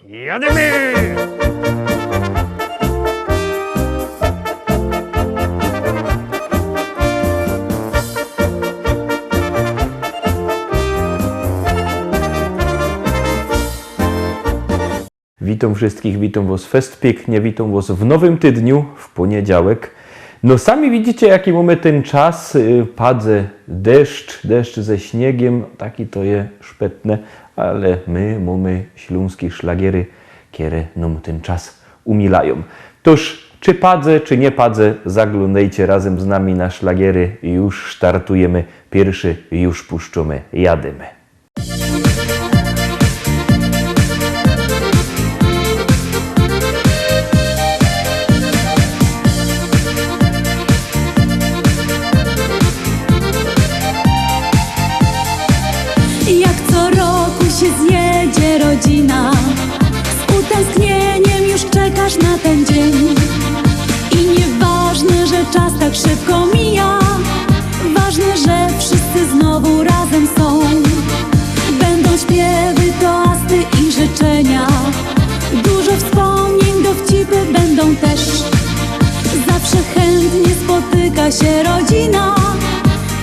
Jademy! Witam wszystkich, witam was fest pięknie, witam was w nowym tygodniu, w poniedziałek. No sami widzicie, jaki mamy ten czas, padze deszcz ze śniegiem, taki to je szpetne, ale my mamy śląskie szlagiery, które nam ten czas umilają. Toż czy padze, czy nie padze, zaglądajcie razem z nami na szlagiery, już startujemy, pierwszy już puszczamy, jademy. Rodzina, z utęsknieniem już czekasz na ten dzień. I nieważne, że czas tak szybko mija, ważne, że wszyscy znowu razem są. Będą śpiewy, toasty i życzenia, dużo wspomnień, dowcipy będą też. Zawsze chętnie spotyka się rodzina,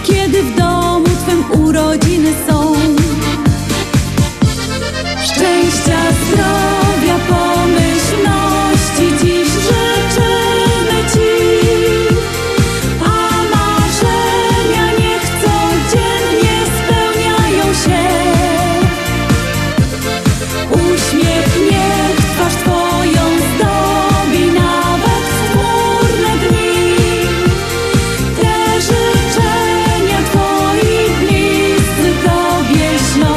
kiedy w domu twym urodziny są. Szczęścia, zdrowia, pomyślności dziś życzymy ci, a marzenia niech codziennie spełniają się. Uśmiech niech twarz twoją zdobi nawet w chmurne dni. Te życzenia twoi bliscy tobie ślą.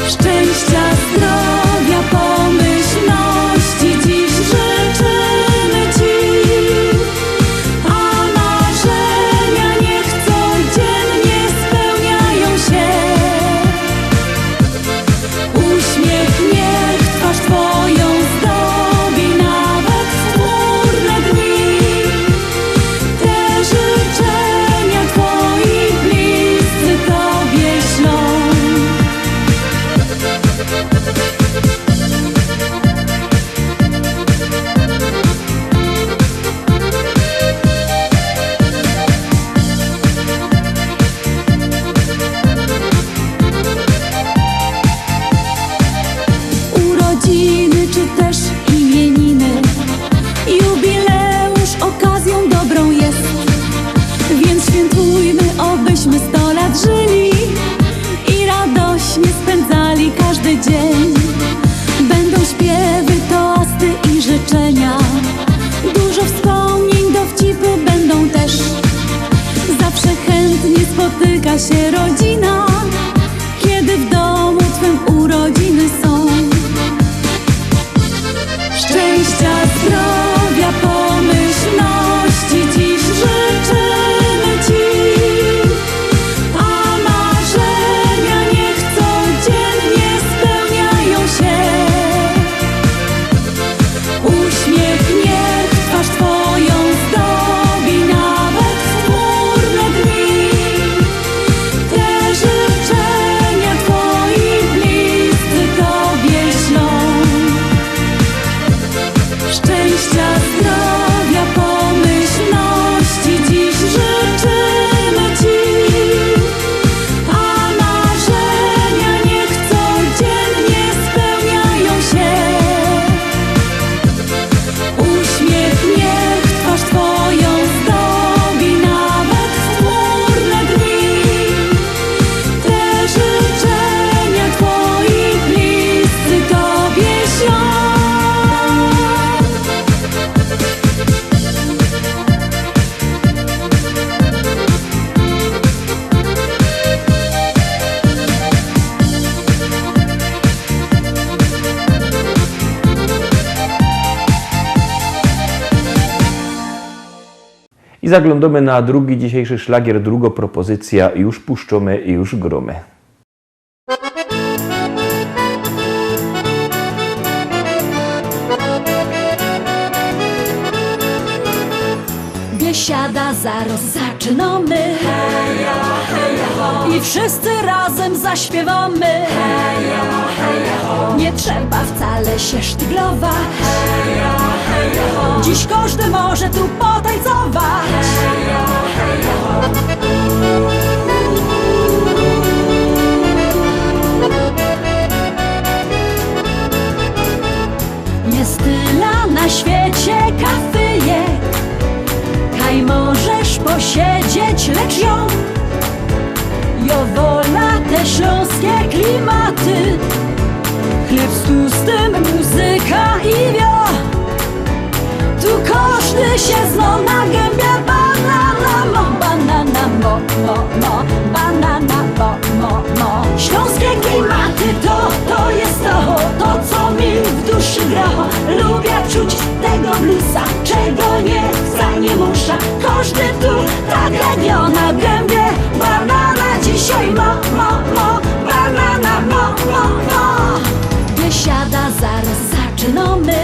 Szczęścia, zdrowia, pomyślności dziś życzymy ci, a marzenia niech codziennie spełniają się. Uśmiech niech twarz twoją zdobi nawet w chmurne dni. Te życzenia twoi bliscy tobie ślą. Urodziny czy też imieniny, jubileusz okazją dobrą jest, więc świętujmy, obyśmy 100 lat żyli i radośnie spędzali każdy dzień. Będą śpiewy, toasty i życzenia, dużo wspomnień, dowcipy będą też. Zawsze chętnie spotyka się rodzina, kiedy w domu twym urodziny są. Szczęścia, zdrowia, pomyślności dziś życzymy ci, a marzenia niech codziennie spełniają się. Uśmiech niech twarz twoją zdobi nawet w chmurne dni. Te życzenia twoi bliscy tobie ślą. Szczęścia, zdrowia, pomyślności dziś życzymy ci, a marzenia niech codziennie spełniają się. Uśmiech niech twarz twoją zdobi nawet w chmurne dni. Te życzenia twoi bliscy tobie ślą. I zaglądamy na drugi dzisiejszy szlagier, druga propozycja, już puszczamy i już gromy. Biesiada zaraz zaczynamy, heja, heja, ho. I wszyscy razem zaśpiewamy, heja, heja, ho. Nie trzeba wcale się sztyglować. Dziś każdy może tu potańcować. Jest tyle na świecie kafyjek, kaj możesz posiedzieć, lecz jo wola te śląskie klimaty. Chleb z tłustym, muzyka i wio. Tu każdy się zno na gębie. Banana mo, banana mo, banana mo. Śląskie klimaty to jest to co mi w duszy gra. Lubię czuć tego bluesa, czego nie chce, nie muszę. Każdy tu tak jak na gębie. Banana dzisiaj mo, banana mo. Biesiada zaraz zaczynamy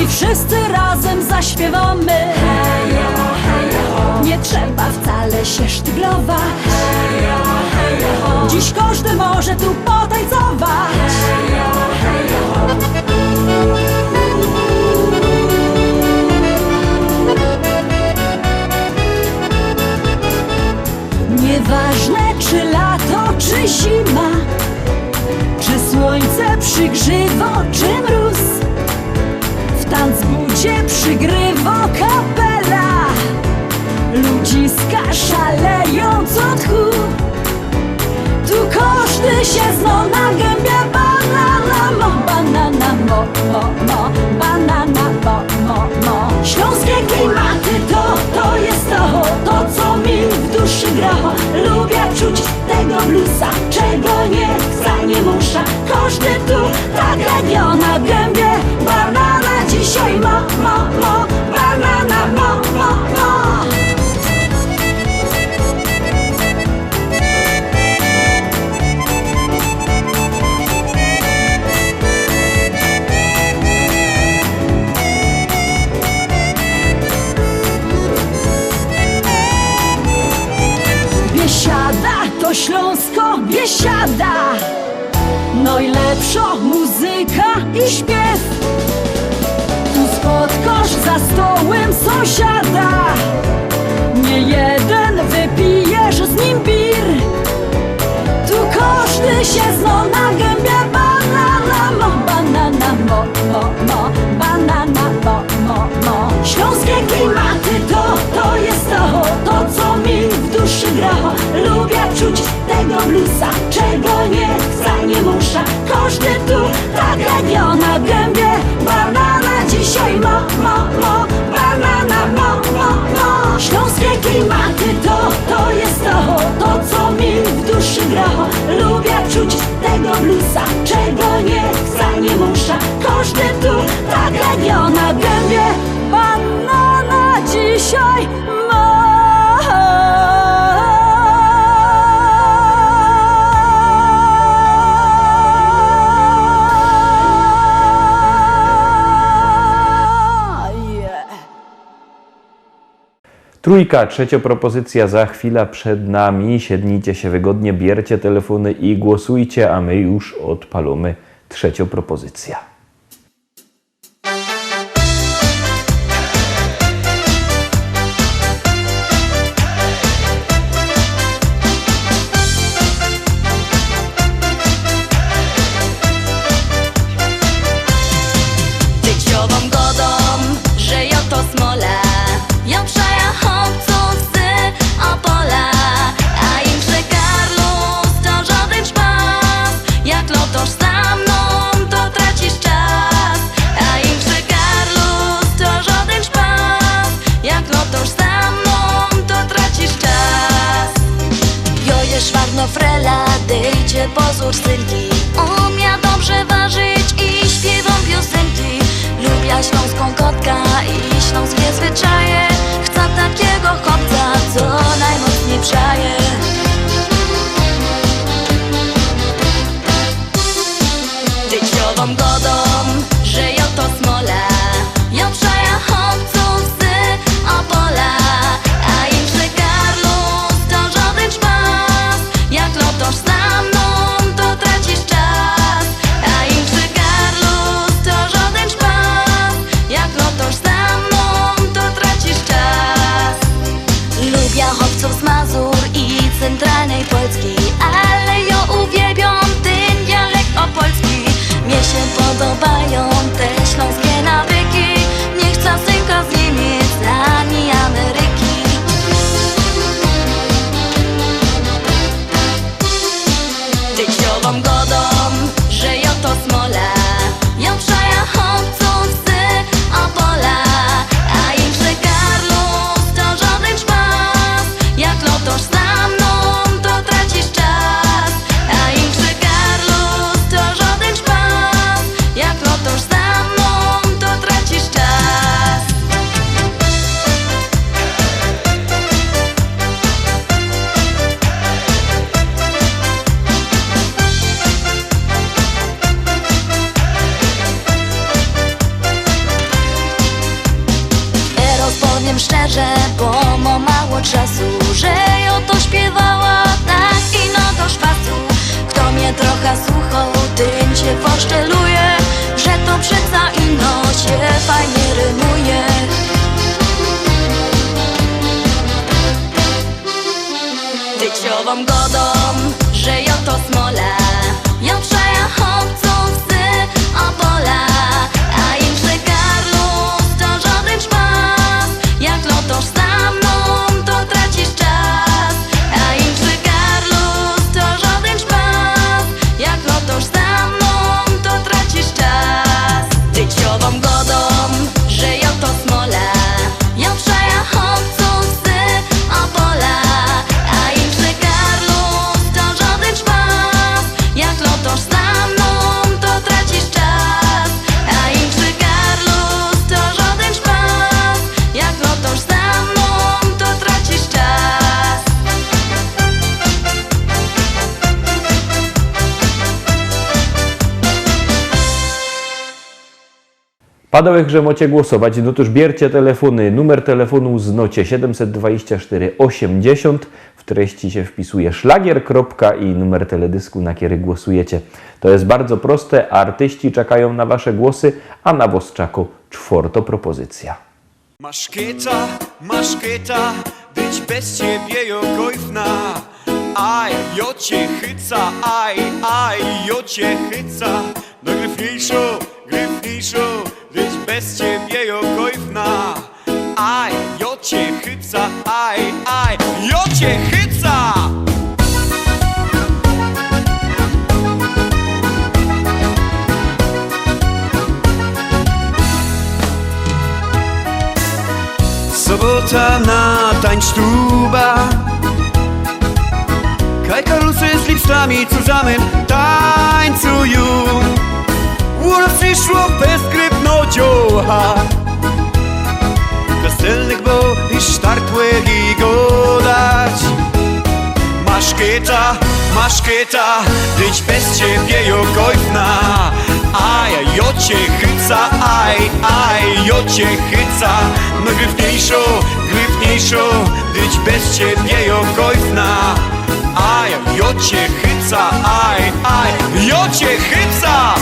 i wszyscy razem zaśpiewamy. Nie trzeba wcale się sztyglować. Dziś każdy może tu potańcować. Nieważne czy lato, czy zima, czy słońce przygrzywo, czy mróz, w tanzbudzie przygrywo kapela. Ludziska szaleją co tchu. Tu każdy się zno na gębie. Banana mo, banana mo, banana mo. Śląskie klimaty to jest to co mi w duszy gra. Lubię czuć tego bluesa, czego nie chce, nie muszę. Każdy tu tak jak na gębie. Banana dzisiaj mo, banana mo. Biesiada to Śląsko, biesiada. Najlepsza muzyka i śpiew. Tu spotkasz za stołem sąsiada. Nie jeden wypijesz z nim bir. Tu każdy się zno na gębie. Banana mo, banana mo, banana mo. Śląskie klimaty to jest to co mi w duszy gra. Lubię czuć tego bluesa, czego nie chce, nie muszę. Każdy tu tak jak na gębie. Banana dzisiaj mo, banana mo. Śląskie klimaty to jest to co mi w duszy gra. Lubię czuć tego bluesa, czego nie chce, nie muszę. Każdy tu tak jak na gębie. Banana dzisiaj mo. Trójka, trzecia propozycja za chwilę przed nami. Siednijcie się wygodnie, bierzcie telefony i głosujcie, a my już odpalamy trzecią propozycję. Tyciową godą, że jo to smola. Ja przejechałców z Opola, a im Karlus to żaden szpas. Jak lotosz za mną, to tracisz czas. A im Karlus to żaden szpas. Jak lotosz za mną, to tracisz czas. Jojesz warno frela, dejcie pozór synki. Umia dobrze ważyć i śpiewam piosenki. Lubię śląską kotka i śląskie zwyczaje. Chcę takiego chłopca, co najmocniej przaje. Tyciową godą, że jo to smola. Jo przejechałców z Opola, a im Karlus to żaden szpas. Jak lotosz za mną, to tracisz czas. wierzę, bo ma mało czasu, że ja to śpiewała tak i no do szpasu. Kto mnie trochę słuchał, tym cię poszczeluje, że to przeca ino się fajnie rymuje. Tyciową godą, że ja to smola, ja przejechał psy Opola, a im że Karlus to żaden szpas, jak lotosz za mną, to tracisz czas. A im że Karlus to żaden szpas, jak lotosz za mną, to tracisz czas. Tyciową godą, że ja to smola, ja przejechał psy Opola, a im że Karlus to żaden szpas, jak lotosz za mną, to tracisz czas. A im że Karlus to żaden szpas, jak lotosz za mną, to tracisz czas. Padałek, że mocie głosować, no toż biercie telefony, numer telefonu znocie 724 80, w treści się wpisuje szlagier. I numer teledysku, na który głosujecie. To jest bardzo proste, a artyści czekają na wasze głosy, a na was czako czwarta propozycja. Maszketa, być bez ciebie jokojfna. Aj, jo cię chyca, aj, jo cię chyca. No gryfniejszo, być bez ciebie jokojfna. Aj, jo cię chyca, aj, jo cię chyca. Sobota na tańsztuba, kaj Karlusy z lipstami zusammen tańcują. Ura przyszło bez grypno dzioła, Kastelnik bo i sztartłek i godać. Maszketa, być bez ciebie jokojfna. Aj, jo cię chyca, aj, jo cię chyca. No gryfniejszo, być bez ciebie jokojfna. Aj, jo cię chyca, aj, jo cię chyca.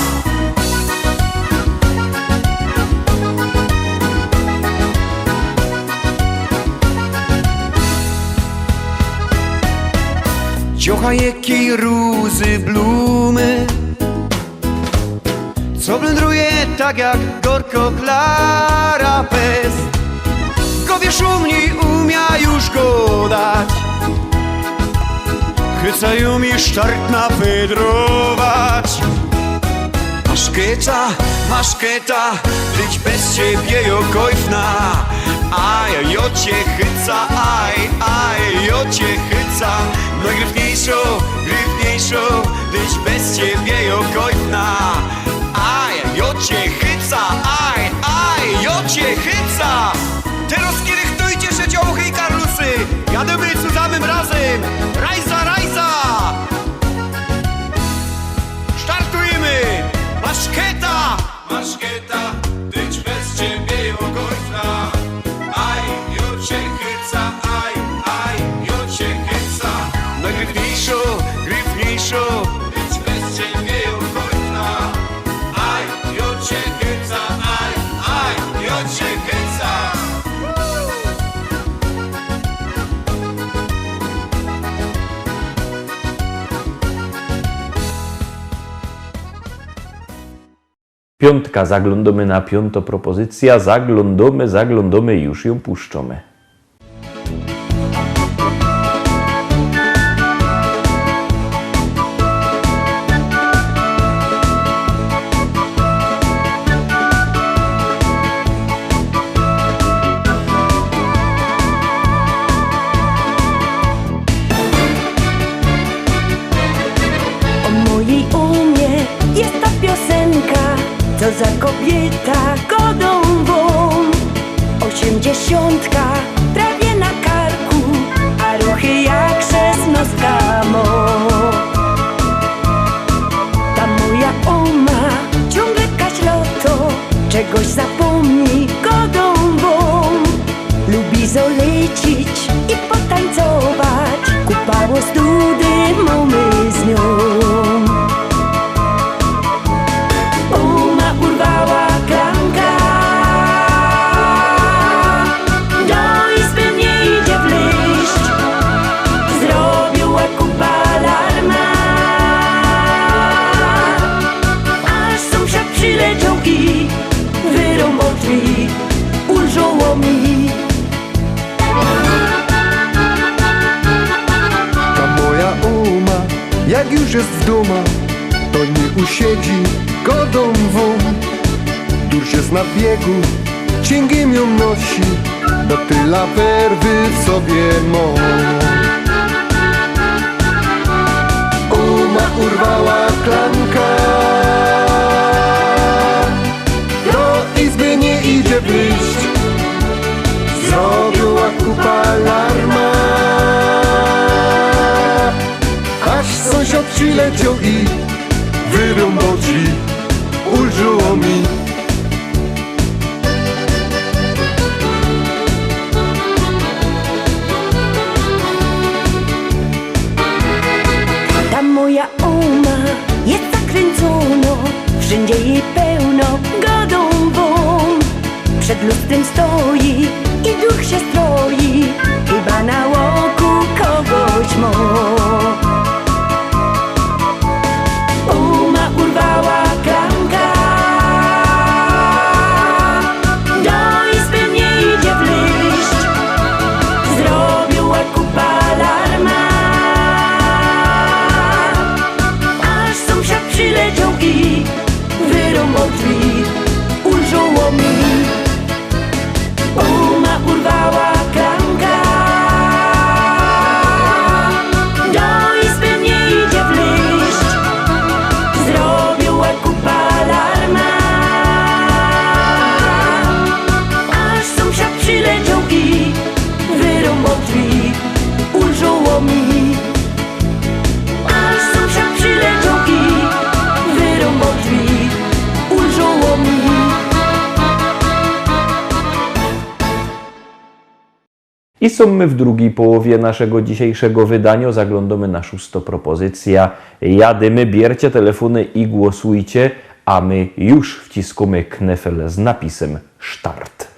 Ciocha jakiej rózy blumy, co blędruje tak jak gorko Klara Pes. Kowie szumni umia już go dać, chycają mi sztartna wydrować. Maszketa, być bez ciebie jokojfna. Aj, jo cię chyca, aj, jo cię chyca. No gryfniejszo, być bez ciebie jokojfna. Aj, jo cię chyca, aj, jo cię chyca. Teraz kiedy dojdzie, że dziołchy i Karlusy, jademy zusammen razem. Rajza! Startujemy! Maszketa, być bez ciebie jokojfna. Aj, jo cię chyca, aj, jo cię chyca. No gryfniejszo, być bez ciebie jokojfna. Aj, jo cię chyca, aj, jo cię chyca. Piątka, zaglądamy na piątą propozycję, zaglądamy, już ją puszczamy. O mojej umie jest ta piosenka, co za kobieta godową. 80 prawie na karku, a ruchy jak 16 mo. Ta moja oma ciągle kaśloto, czegoś zapomni godową. Lubi poświecić i potańcować. Kupało study mamy z nią. Uma urwała klamka, do izby nie idzie wleść. Zrobiła kupa alarma, aż sąsiad przyleciał i wyrąbał drzwi. Ulżoło mi. Ta moja Uma, jak już jest w domu, to nie usiedzi godą won. Dusz jest na biegu, cięgiem ją nosi, do tyla werwy w sobie mą. Uma urwała klamka, do izby nie idzie wyjść. Zrobiła kupa alarma, aż sąsiad przyleciał i wyrąbał drzwi. Ulżyło mi. Ta moja Uma jest zakręcono, wszędzie jej pełno godą won. Przed lustrem stoi i duch się stroi, chyba na łoku kogoś ma. Uma urwała klamka, do izby nie idzie wleść. Zrobiła kupa alarma, aż sąsiad przyleciał i wyrąbał drzwi. Ulżyło mi. Uma urwała klamka, do izby nie idzie wleść. Zrobiła kupa alarma, aż sąsiad przyleciał i wyrąbał drzwi. Ulżyło mi. Aż sąsiad przyleciał i wyrąbał drzwi. Ulżyło mi. I są my w drugiej połowie naszego dzisiejszego wydania. Zaglądamy na 6. propozycja. Jadymy, bierzcie telefony i głosujcie, a my już wciskamy knefel z napisem Start.